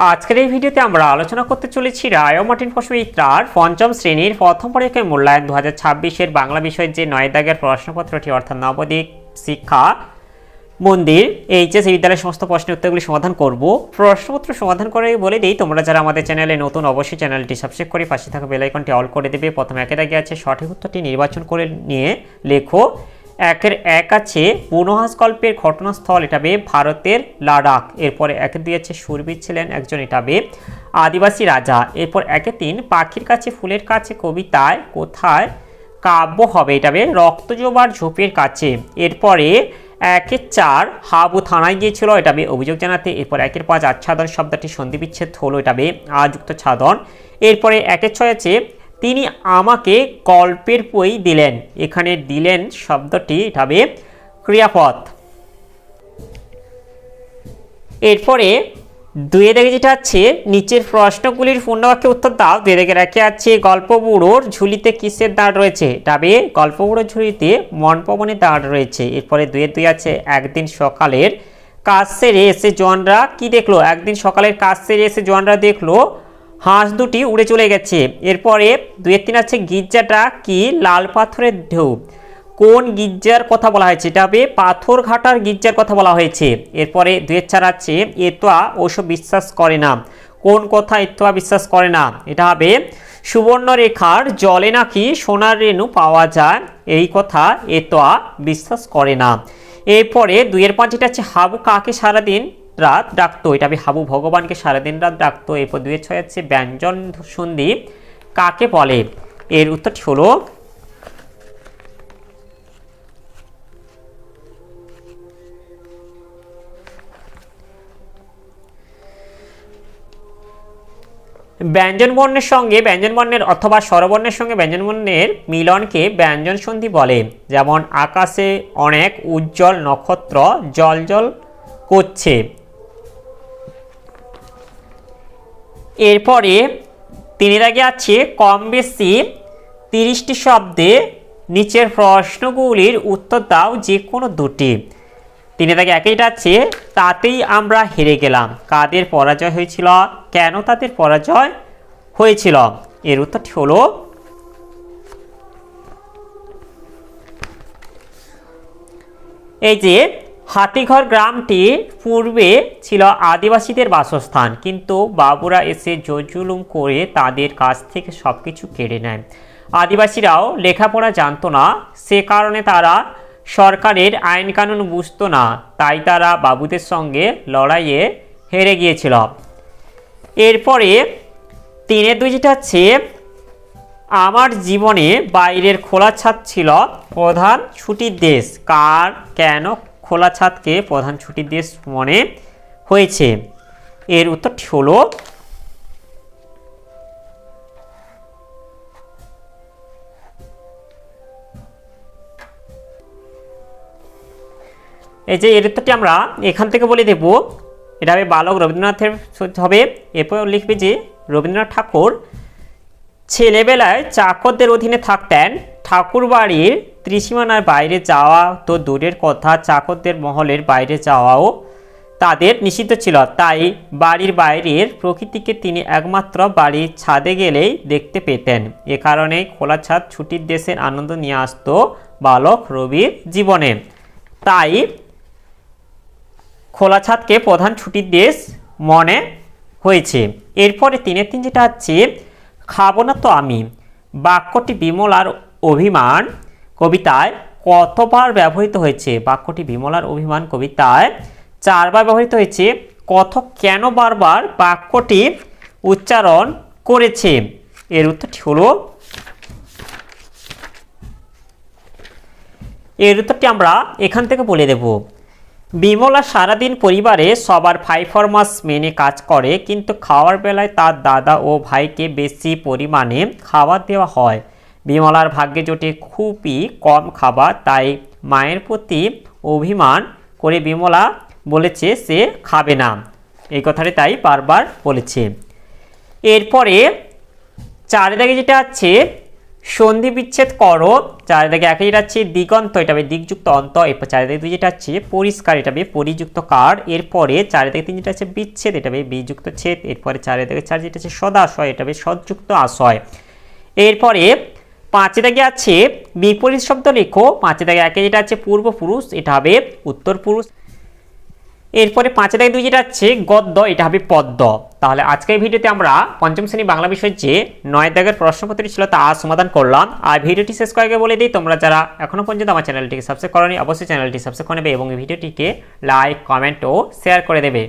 আজকের এই ভিডিওতে আমরা আলোচনা করতে চলেছি রায় ও মার্টিন প্রশ্নবিত্রার পঞ্চম শ্রেণীর প্রথম পরীক্ষায় মূল্যায়ন 2026-এর বাংলা বিষয়ের যে 9 দাগের প্রশ্নপত্রটি অর্থাৎ নবোদিত শিক্ষা মন্দির এইচএস বিদ্যালয়ের সমস্ত প্রশ্নের উত্তরগুলি সমাধান করব। প্রশ্নপত্র সমাধান করে বলে দিই, তোমরা যারা আমাদের চ্যানেলে নতুন অবশ্যই চ্যানেলটি সাবস্ক্রাইব করে পাশে থাকা বেল আইকনটি অল করে দেবে। প্রথমে একের দাগে আছে সঠিক উত্তরটি নির্বাচন করে নিয়ে লেখো। একের এক আছে বুনোহাস গল্পের ঘটনাস্থল, এটা বে ভারতের লাদাখ। এরপরে একের দুই আছে সুরবীর ছিলেন একজন, এটা বে আদিবাসী রাজা। এরপর একের তিন পাখির কাছে ফুলের কাছে কবিতায় কোথায় কাব্য হবে, এটা বে রক্তজোবার ঝোপের কাছে। এরপরে একের চার হাবু থানায় গিয়েছিল, এটা বে অভিযোগ জানাতে। এরপর একের পাঁচ আচ্ছাদন শব্দটি সন্ধি বিচ্ছেদ হলো, এটা বে আযুক্ত ছাদন। এরপরে একের ছয় আছে তিনি আমাকে গল্পের বই দিলেন, এখানে দিলেন শব্দটি এটা বে ক্রিয়াপদ। এরপরে দুয়ে দেখে যেটা আছে নিচের প্রশ্নগুলির পূর্ণবাক্যে উত্তর দাও। দুয়ে দেখে রেখে আছে গল্প বুড়োর ঝুলিতে কিসের দাঁড় রয়েছে, তবে গল্প বুড়োর ঝুলিতে মনপবনের দাঁড় রয়েছে। এরপরে দুয়ে দুই আছে একদিন সকালের কাজ সেরে এসে জোয়ানরা কি দেখলো, একদিন সকালের কাজ সেরে এসে জোয়ানরা দেখলো হাঁস দুটি উড়ে চলে গেছে। এরপরে দুয়ের তিন আছে গির্জাটা কি লাল পাথরের ঢেউ, কোন গির্জার কথা বলা হয়েছে, এটা হবে পাথর ঘাটার গির্জার কথা বলা হয়েছে। এরপরে দুয়ের চার আছে এতোয়া ওসব বিশ্বাস করে না, কোন কথা এতোয়া বিশ্বাস করে না, এটা হবে সুবর্ণরেখার জলে নাকি সোনার রেণু পাওয়া যায়, এই কথা এতোয়া বিশ্বাস করে না। এরপরে দুয়ের পাঁচ এটা আছে হাবু কাকে সারাদিন রাত ডাকতো, এটা হবে হাবু ভগবানকে সারাদিন রাত ডাকতো। এরপর দুয়ের ছয় আছে ব্যঞ্জন সন্ধি কাকে বলে, এর উত্তরটি হলো ব্যঞ্জন বর্ণের সঙ্গে ব্যঞ্জন বর্ণের অথবা স্বরবর্ণের সঙ্গে ব্যঞ্জন বর্ণের মিলনকে ব্যঞ্জন সন্ধি বলে। যেমন আকাশে অনেক উজ্জ্বল নক্ষত্র জ্বলজ্বল করছে। এরপরে তিনের আগে আছে কম বেশি 30টি শব্দে নিচের প্রশ্নগুলির উত্তর দাও যে কোনো দুটি। তিনের আগে একইটা আছে তাতেই আমরা হেরে গেলাম, কাদের পরাজয় হয়েছিল, কেন তাদের পরাজয় হয়েছিল, এর উত্তরটি হলো এই যে হাতিঘর গ্রামটি পূর্বে ছিল আদিবাসীদের বাসস্থান, কিন্তু বাবুরা এসে জুলুম করে তাদের কাছ থেকে সব কিছু কেড়ে নেয়। আদিবাসীরাও লেখাপড়া জানতো না, সে কারণে তারা সরকারের আইন কানুন বুঝতো না, তাই তারা বাবুদের সঙ্গে লড়াইয়ে হেরে গিয়েছিল। এরপরে তিনের দুই যেটা আছে আমার জীবনে বাইরের খোলা ছাদ ছিল প্রধান ছুটির দেশ, কার কেন খোলা ছাদকে প্রধান ছুটির দেশ মনে হয়েছে, এর উত্তরটি হলো এই যে এর উত্তরটি আমরা এখান থেকে বলে দেব, এটা হবে বালক রবীন্দ্রনাথের হবে। এরপর লিখবে যে রবীন্দ্রনাথ ঠাকুর ছেলেবেলায় চাকরদের অধীনে থাকতেন, ঠাকুর বাড়ির ত্রিসীমানার বাইরে যাওয়া তো দূরের কথা, চাকরদের মহলের বাইরে যাওয়াও তাদের নিষিদ্ধ ছিল, তাই বাড়ির বাইরের প্রকৃতিকে তিনি একমাত্র বাড়ির ছাদে গেলেই দেখতে পেতেন। এ কারণে খোলা ছাদ ছুটির দেশের আনন্দ নিয়ে আসতো বালক রবির জীবনে, তাই খোলা ছাদকে প্রধান ছুটির দেশ মনে হয়েছে। এরপরে তিনের তিন যেটা আছে খাবো না তো আমি, বাক্যটি বিমলার অভিমান কবিতায় কতবার ব্যবহৃত হয়েছে, বাক্যটি বিমলার অভিমান কবিতায় 4 বার ব্যবহৃত হয়েছে। কথক কেন বারবার বাক্যটি উচ্চারণ করেছে, এর উত্তরটি হলো এর উত্তরটি আমরা এখান থেকে বলে দেব। বিমলা সারাদিন পরিবারে সবার ফাইফরমাস মেনে কাজ করে, কিন্তু খাওয়ার বেলায় তার দাদা ও ভাইকে বেশি পরিমাণে খাবার দেওয়া হয়। বিমলার ভাগ্যে জোটে খুবই কম খাবার, তাই মায়ের প্রতি অভিমান করে বিমলা বলেছে সে খাবে না, এই কথাটি তাই বারবার বলেছে। এরপরে 4 দাগে যেটা আছে সন্ধি বিচ্ছেদ করো, চারিদিকে একই যেটা হচ্ছে দিগন্ত, এটা হবে দিকযুক্ত অন্ত। এরপর চারিদিকে দুই যেটা হচ্ছে পরিষ্কার, এটা হবে পরিযুক্ত কার। এরপরে চারিদিকে তিন যেটা হচ্ছে বিচ্ছেদ, এটা হবে বিযুক্ত ছেদ। এরপরে চারিদিকে চার যেটা হচ্ছে সদাশয়, এটা হবে সযুক্ত আশয়। এরপরে পাঁচে দাগে আছে বিপরীত শব্দ লেখো। পাঁচে দাগে একে যেটা আছে পূর্বপুরুষ, এটা হবে উত্তর পুরুষ। এরপরে পাঁচে দাগে দুই যেটা আছে গদ্য, এটা হবে পদ্য। তাহলে আজকের ভিডিওতে আমরা পঞ্চম শ্রেণী বাংলা বিষয়ের যে 9 দাগের প্রশ্নপত্রটি ছিল তা সমাধান করলাম। আর ভিডিওটি শেষ করার আগে বলে দিই, তোমরা যারা এখনো পর্যন্ত আমার চ্যানেলটিকে সাবস্ক্রাইব করোনি অবশ্যই চ্যানেলটি সাবস্ক্রাইব করে নেবে এবং ভিডিওটিকে লাইক, কমেন্ট ও শেয়ার করে দেবে।